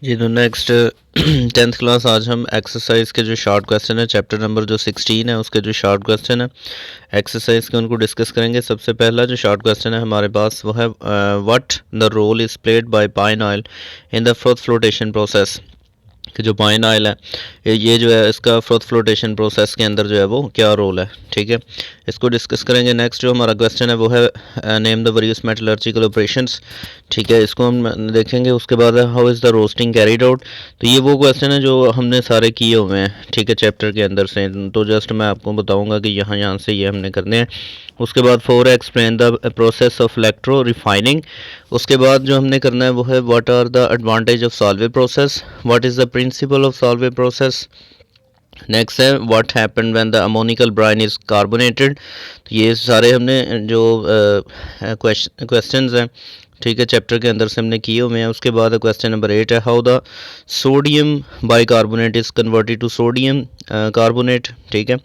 ये तो next 10th class आज हम एक्सरसाइज के जो शॉर्ट क्वेश्चन है चैप्टर नंबर जो 16 है उसके जो शॉर्ट क्वेश्चन है एक्सरसाइज के उनको डिस्कस करेंगे। सबसे पहला जो शॉर्ट क्वेश्चन है हमारे पास वो है what the role is played by pine oil in the fruit flotation process. कि जो पाइन ऑयल है ये जो है इसका फ्रूट फ्लोटेशन प्रोसेस के अंदर जो है वो क्या रोल है, ठीक है, इसको डिस्कस करेंगे। नेक्स्ट जो हमारा क्वेश्चन है वो है name the various metallurgical operations, ठीक है, इसको हम देखेंगे। उसके बाद how is the roasting carried out. तो ये वो क्वेश्चन है जो हमने सारे किए हुए हैं, ठीक है, चैप्टर के अंदर से। तो जस्ट मैं आपको बताऊँगा कि यहाँ से ये हमने करने हैं। उसके बाद 4 explain the process of electro refining. उसके बाद जो हमने करना है वो है what are the advantage of Solvay process, what is the principle of Solvay process. Next है what happen when the ammoniacal brine is carbonated. तो ये सारे हमने जो क्वेश्चंस हैं, ठीक है, चैप्टर के अंदर से हमने किए हुए हैं। उसके बाद क्वेश्चन नंबर 8 है how the sodium bicarbonate is converted to sodium carbonate, ठीक है,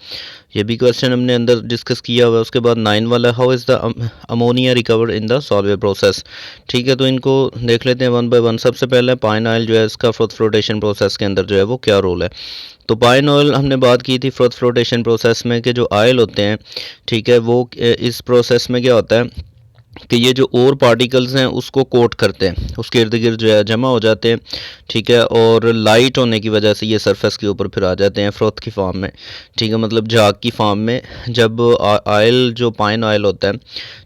ये भी क्वेश्चन हमने अंदर डिस्कस किया हुआ है। उसके बाद 9 वाला how is the ammonia recovered in the Solvay process, ठीक है, तो इनको देख लेते हैं वन बाय वन। सबसे पहले पाइन ऑयल जो है इसका फ्रूट फ्लोटेशन प्रोसेस के अंदर जो है वो क्या रोल है। तो पाइन ऑयल हमने बात की थी फ्रूट फ्लोटेशन प्रोसेस में कि जो ऑयल होते हैं, ठीक है, वो इस प्रोसेस में क्या होता है कि ये जो और पार्टिकल्स हैं उसको कोट करते हैं, उसके इर्द गिर्द जो है जमा हो जाते हैं, ठीक है, और लाइट होने की वजह से ये सरफेस के ऊपर फिर आ जाते हैं फ्रोथ की फॉर्म में, ठीक है, मतलब झाग की फॉर्म में। जब ऑयल जो पाइन ऑयल होता है,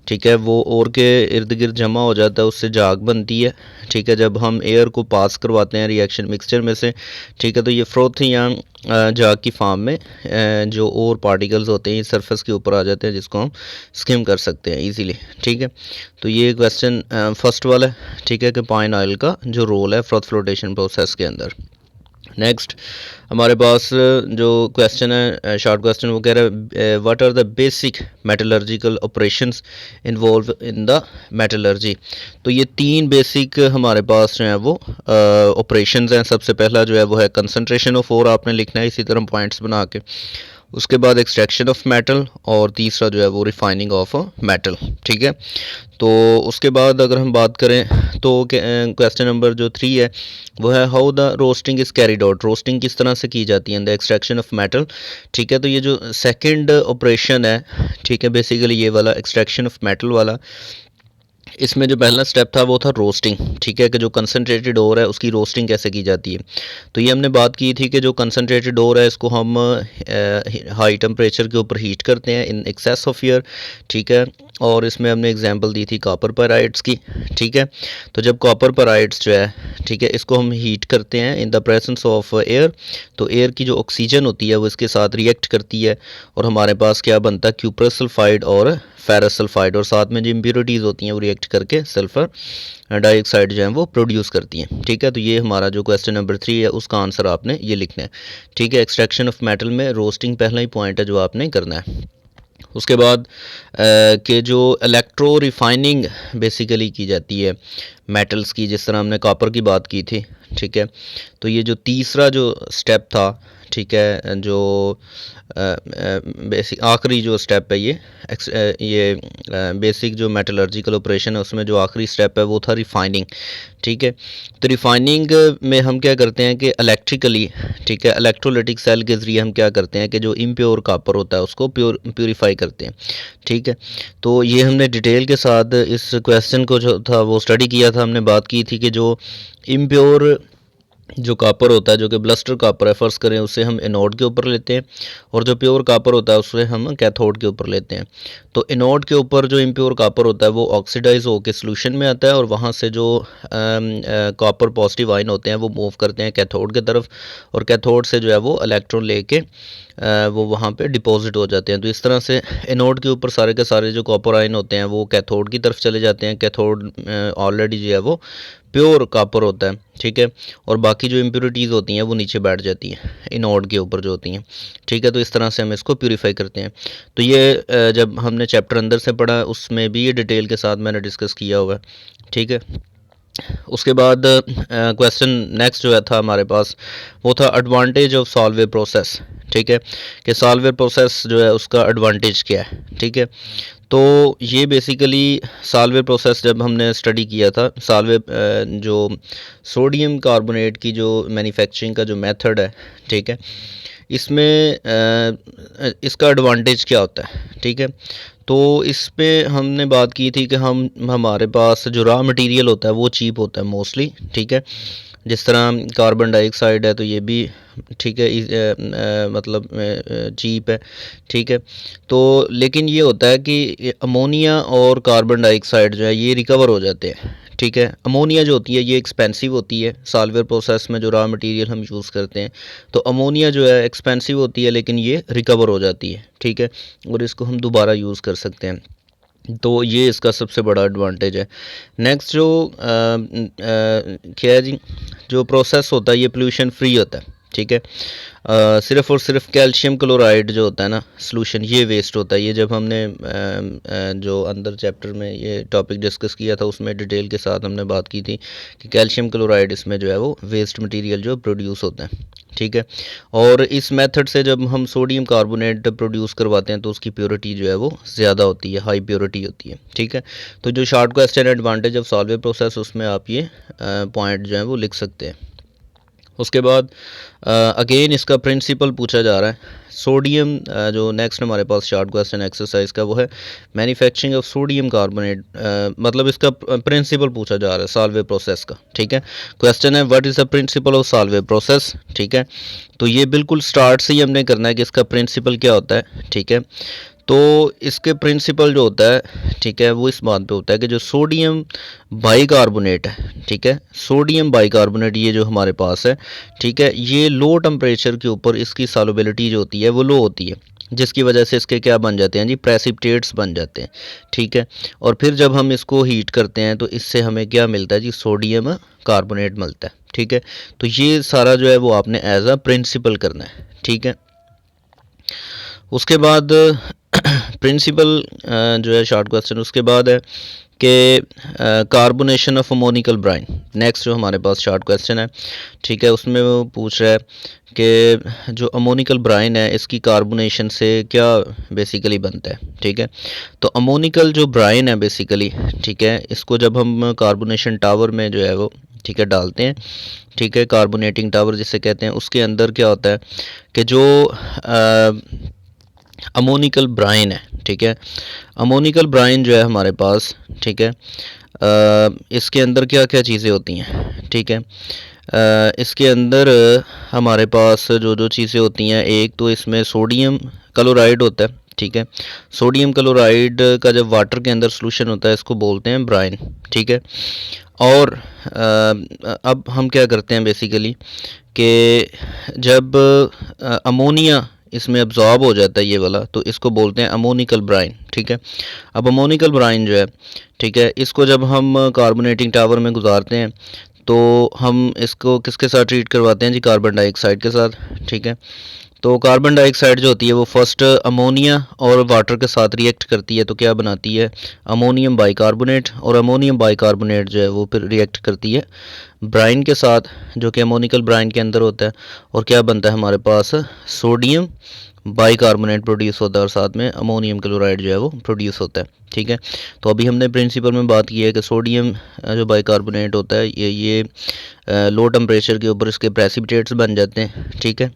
ठीक है, वो और के इर्द गिर्द जमा हो जाता है, उससे झाग बनती है, ठीक है, जब हम एयर को पास करवाते हैं रिएक्शन मिक्सचर में से, ठीक है, तो ये फ्रोथ या झाग की फॉर्म में जो और पार्टिकल्स होते हैं ये सरफेस के ऊपर आ जाते हैं, जिसको हम स्किम कर सकते हैं इजीली, ठीक है। तो ये क्वेश्चन फर्स्ट वाला है, ठीक है, कि पाइन ऑयल का जो रोल है फ्रूट फ्लोटेशन प्रोसेस के अंदर। नेक्स्ट हमारे पास जो क्वेश्चन है शॉर्ट क्वेश्चन वो कह रहा है what are the basic metallurgical operations involve in the metallurgy. तो ये 3 बेसिक हमारे पास जो है वो ऑपरेशंस हैं। सबसे पहला जो है वो है कंसंट्रेशन ऑफ ओर, आपने लिखना है इसी तरह पॉइंट्स बना के। उसके बाद एक्सट्रैक्शन ऑफ मेटल और तीसरा जो है वो रिफाइनिंग ऑफ मेटल, ठीक है। तो उसके बाद अगर हम बात करें तो क्वेश्चन नंबर जो 3 है वो है how the roasting is carried out. Roasting किस तरह से की जाती है in the extraction of metal, ठीक है। तो ये जो सेकंड ऑपरेशन है, ठीक है, बेसिकली ये वाला एक्सट्रैक्शन ऑफ मेटल वाला, इसमें जो पहला स्टेप था वो था रोस्टिंग, ठीक है, कि जो कंसनट्रेटेड ओर है उसकी रोस्टिंग कैसे की जाती है। तो ये हमने बात की थी कि जो कंसनट्रेटेड ओर है इसको हम हाई टेम्परेचर के ऊपर हीट करते हैं इन एक्सेस ऑफ एयर, ठीक है, और इसमें हमने एग्जांपल दी थी कॉपर पेराइड्स की, ठीक है। तो जब कॉपर पेराइड्स जो है, ठीक है, इसको हम हीट करते हैं in the presence of air, तो एयर की जो ऑक्सीजन होती है वो इसके साथ रिएक्ट करती है और हमारे पास क्या बनता है क्यूप्रस सल्फाइड और फेरस सल्फाइड, और साथ में जो इम्प्योरिटीज़ होती हैं वो रिएक्ट करके सल्फर डाइऑक्साइड जो है वो प्रोड्यूस करती हैं, ठीक है। तो ये हमारा जो क्वेश्चन नंबर 3 है उसका आंसर आपने ये लिखना है, ठीक है। एक्सट्रैक्शन ऑफ मेटल में रोस्टिंग पहला ही पॉइंट है जो आपने करना है। उसके बाद के जो इलेक्ट्रो रिफाइनिंग बेसिकली की जाती है मेटल्स की, जिस तरह हमने कॉपर की बात की थी, ठीक है। तो ये जो तीसरा जो स्टेप था, ठीक है, जो बेसिक आखिरी जो स्टेप है ये बेसिक जो मेटलर्जिकल ऑपरेशन है उसमें जो आखिरी स्टेप है वो था रिफाइनिंग, ठीक है। तो रिफाइनिंग में हम क्या करते हैं कि इलेक्ट्रिकली, ठीक है, इलेक्ट्रोलिटिक सेल के ज़रिए हम क्या करते हैं कि जो इम्प्योर कॉपर होता है उसको प्योरीफाई करते हैं, ठीक है। तो ये हमने डिटेल के साथ इस क्वेश्चन को जो था वो स्टडी किया था। हमने बात की थी कि जो इम्प्योर जो कॉपर होता है, जो कि ब्लस्टर कॉपर है फ़र्ज़ करें, उसे हम एनोड के ऊपर लेते हैं, और जो प्योर कॉपर होता है उसे हम कैथोड के ऊपर लेते हैं। तो एनोड के ऊपर जो इम्प्योर कॉपर होता है वो ऑक्सीडाइज होकर सोल्यूशन में आता है और वहाँ से जो कॉपर पॉजिटिव आयन होते हैं वो मूव करते हैं कैथोड की तरफ, और कैथोड से जो है वो इलेक्ट्रॉन लेके वो वहाँ पे डिपॉजिट हो जाते हैं। तो इस तरह से एनोड के ऊपर सारे के सारे जो कॉपर आयन होते हैं वो कैथोड की तरफ चले जाते हैं। कैथोड ऑलरेडी जो है वो प्योर कॉपर होता है, ठीक है, और बाकी जो इम्प्योरिटीज़ होती हैं वो नीचे बैठ जाती हैं एनोड के ऊपर जो होती हैं, ठीक है। तो इस तरह से हम इसको प्यूरीफाई करते हैं। तो ये जब हमने चैप्टर अंदर से पढ़ा उसमें भी ये डिटेल के साथ मैंने डिस्कस किया हुआ है, ठीक है। उसके बाद क्वेश्चन नेक्स्ट जो है था हमारे पास वो था एडवांटेज ऑफ सॉल्वे प्रोसेस, ठीक है, कि सॉल्वे प्रोसेस जो है उसका एडवांटेज क्या है, ठीक है। तो ये बेसिकली साल्वे प्रोसेस जब हमने स्टडी किया था, साल्वे जो सोडियम कार्बोनेट की जो मैन्युफैक्चरिंग का जो मेथड है, ठीक है, इसमें इसका एडवांटेज क्या होता है, ठीक है। तो इस पे हमने बात की थी कि हमारे पास जो रॉ मटेरियल होता है वो चीप होता है मोस्टली, ठीक है। जिस तरह कार्बन डाइऑक्साइड है तो ये भी, ठीक है, मतलब चीप है, ठीक है। तो लेकिन ये होता है कि अमोनिया और कार्बन डाइऑक्साइड जो है ये रिकवर हो जाते हैं, ठीक है। अमोनिया जो होती है ये एक्सपेंसिव होती है, सॉल्वर प्रोसेस में जो रॉ मटेरियल हम यूज़ करते हैं, तो अमोनिया जो है एक्सपेंसिव होती है लेकिन ये रिकवर हो जाती है, ठीक है, और इसको हम दोबारा यूज़ कर सकते हैं। तो ये इसका सबसे बड़ा एडवांटेज है। नेक्स्ट जो क्या है जी, जो प्रोसेस होता है ये पोल्यूशन फ्री होता है, ठीक है। सिर्फ़ और सिर्फ कैल्शियम क्लोराइड जो होता है ना सॉल्यूशन, ये वेस्ट होता है। ये जब हमने जो अंदर चैप्टर में ये टॉपिक डिस्कस किया था उसमें डिटेल के साथ हमने बात की थी कि कैल्शियम क्लोराइड इसमें जो है वो वेस्ट मटेरियल जो प्रोड्यूस होता है, ठीक है। और इस मेथड से जब हम सोडियम कार्बोनेट प्रोड्यूस करवाते हैं तो उसकी प्योरिटी जो है वो ज़्यादा होती है, हाई प्योरिटी होती है, ठीक है। तो जो short question advantage of Solvay process उसमें आप ये पॉइंट जो है वो लिख सकते हैं। उसके बाद अगेन इसका प्रिंसिपल पूछा जा रहा है। सोडियम जो नेक्स्ट हमारे पास शॉर्ट क्वेश्चन एक्सरसाइज का वो है मैन्युफैक्चरिंग ऑफ सोडियम कार्बोनेट, मतलब इसका प्रिंसिपल पूछा जा रहा है सॉल्वे प्रोसेस का, ठीक है। क्वेश्चन है what is the principle of Solvay process, ठीक है। तो ये बिल्कुल स्टार्ट से ही हमने करना है कि इसका प्रिंसिपल क्या होता है, ठीक है। तो इसके प्रिंसिपल जो होता है, ठीक है, वो इस बात पे होता है कि जो सोडियम बाइकार्बोनेट है, ठीक है, सोडियम बाइकार्बोनेट ये जो हमारे पास है, ठीक है, ये लो टेम्परेचर के ऊपर इसकी सॉल्युबिलिटी जो होती है वो लो होती है, जिसकी वजह से इसके क्या बन जाते हैं जी, प्रेसिपिटेट्स बन जाते हैं, ठीक है। और फिर जब हम इसको हीट करते हैं तो इससे हमें क्या मिलता है जी, सोडियम कार्बोनेट मिलता है, ठीक है। तो ये सारा जो है वो आपने एज अ प्रिंसिपल करना है, ठीक है। उसके बाद प्रिंसिपल जो है शॉर्ट क्वेश्चन उसके बाद है कि carbonation of ammoniacal brine. Next जो हमारे पास शॉर्ट क्वेश्चन है, ठीक है, उसमें वो पूछ रहा है कि जो अमोनिकल ब्राइन है इसकी कार्बोनेशन से क्या बेसिकली बनता है, ठीक है। तो अमोनिकल जो ब्राइन है बेसिकली, ठीक है, इसको जब हम कार्बोनेशन टावर में जो है वो, ठीक है, डालते हैं, ठीक है, कार्बोनेटिंग टावर जिसे कहते हैं, उसके अंदर क्या होता है कि जो अमोनिकल ब्राइन है, ठीक है, अमोनिकल ब्राइन जो है हमारे पास, ठीक है, इसके अंदर क्या क्या चीज़ें होती हैं, ठीक है। इसके अंदर हमारे पास जो जो चीज़ें होती हैं, एक तो इसमें सोडियम क्लोराइड होता है, ठीक है। सोडियम क्लोराइड का जब वाटर के अंदर सोल्यूशन होता है इसको बोलते हैं ब्राइन, ठीक है। और अब हम क्या करते हैं बेसिकली कि जब अमोनिया इसमें अब्जॉर्ब हो जाता है ये वाला, तो इसको बोलते हैं अमोनिकल ब्राइन, ठीक है। अब अमोनिकल ब्राइन जो है, ठीक है, इसको जब हम कार्बोनेटिंग टावर में गुजारते हैं तो हम इसको किसके साथ ट्रीट करवाते हैं जी, कार्बन डाइऑक्साइड के साथ, ठीक है। तो कार्बन डाइऑक्साइड जो होती है वो फर्स्ट अमोनिया और वाटर के साथ रिएक्ट करती है तो क्या बनाती है, अमोनियम बाइकार्बोनेट, और अमोनियम बाइकार्बोनेट जो है वो फिर रिएक्ट करती है ब्राइन के साथ जो कि अमोनिकल ब्राइन के अंदर होता है, और क्या बनता है हमारे पास, सोडियम बाइकार्बोनेट प्रोड्यूस होता है और साथ में अमोनियम क्लोराइड जो है वो प्रोड्यूस होता है, ठीक है। तो अभी हमने प्रिंसिपल में बात की है कि सोडियम जो बाइकार्बोनेट होता है ये लो टेम्परेचर के ऊपर इसके प्रेसिपिटेट्स बन जाते हैं, ठीक है।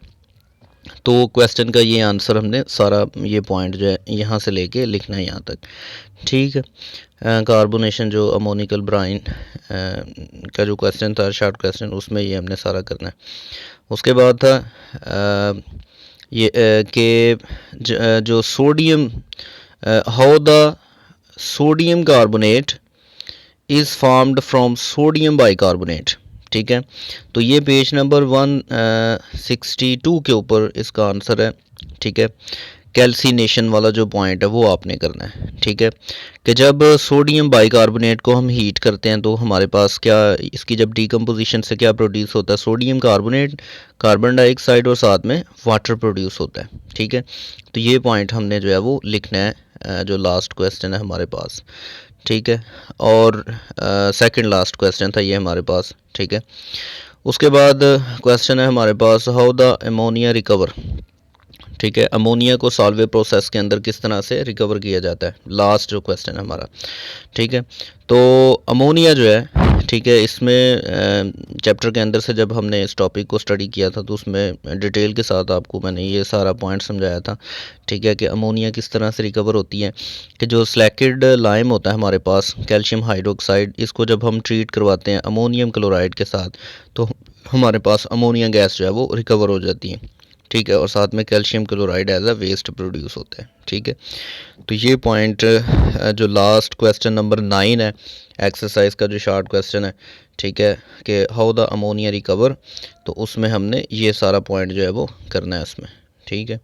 तो क्वेश्चन का ये आंसर हमने सारा ये पॉइंट जो है यहाँ से लेके लिखना है यहाँ तक, ठीक है। कार्बोनेशन जो अमोनिकल ब्राइन का जो क्वेश्चन था शॉर्ट क्वेश्चन, उसमें ये हमने सारा करना है। उसके बाद था ये कि जो sodium, how the sodium carbonate is formed from sodium bicarbonate, ठीक है। तो ये पेज नंबर 162 के ऊपर इसका आंसर है, ठीक है। कैल्सिनेशन वाला जो पॉइंट है वो आपने करना है, ठीक है, कि जब सोडियम बाइकार्बोनेट को हम हीट करते हैं तो हमारे पास क्या, इसकी जब डीकम्पोजिशन से क्या प्रोड्यूस होता है, सोडियम कार्बोनेट, कार्बन डाइऑक्साइड और साथ में वाटर प्रोड्यूस होता है, ठीक है। तो ये पॉइंट हमने जो है वो लिखना है जो लास्ट क्वेश्चन है हमारे पास, ठीक है। और सेकंड लास्ट क्वेश्चन था ये हमारे पास, ठीक है। उसके बाद क्वेश्चन है हमारे पास हाउ द अमोनिया रिकवर, ठीक है, अमोनिया को सॉल्वे प्रोसेस के अंदर किस तरह से रिकवर किया जाता है, लास्ट जो क्वेश्चन है हमारा। ठीक है, तो अमोनिया जो है, ठीक है, इसमें चैप्टर के अंदर से जब हमने इस टॉपिक को स्टडी किया था तो उसमें डिटेल के साथ आपको मैंने ये सारा पॉइंट समझाया था। ठीक है, कि अमोनिया किस तरह से रिकवर होती है, कि जो स्लैकेड लाइम होता है हमारे पास, कैल्शियम हाइड्रोक्साइड, इसको जब हम ट्रीट करवाते हैं अमोनियम क्लोराइड के साथ तो हमारे पास अमोनिया गैस जो है वो रिकवर हो जाती है। ठीक है, और साथ में calcium chloride as a waste produce होता है। ठीक है, तो ये पॉइंट जो लास्ट क्वेश्चन नंबर 9 है एक्सरसाइज का, जो शॉर्ट क्वेश्चन है, ठीक है, कि हाउ द अमोनिया रिकवर, तो उसमें हमने ये सारा पॉइंट जो है वो करना है उसमें। ठीक है।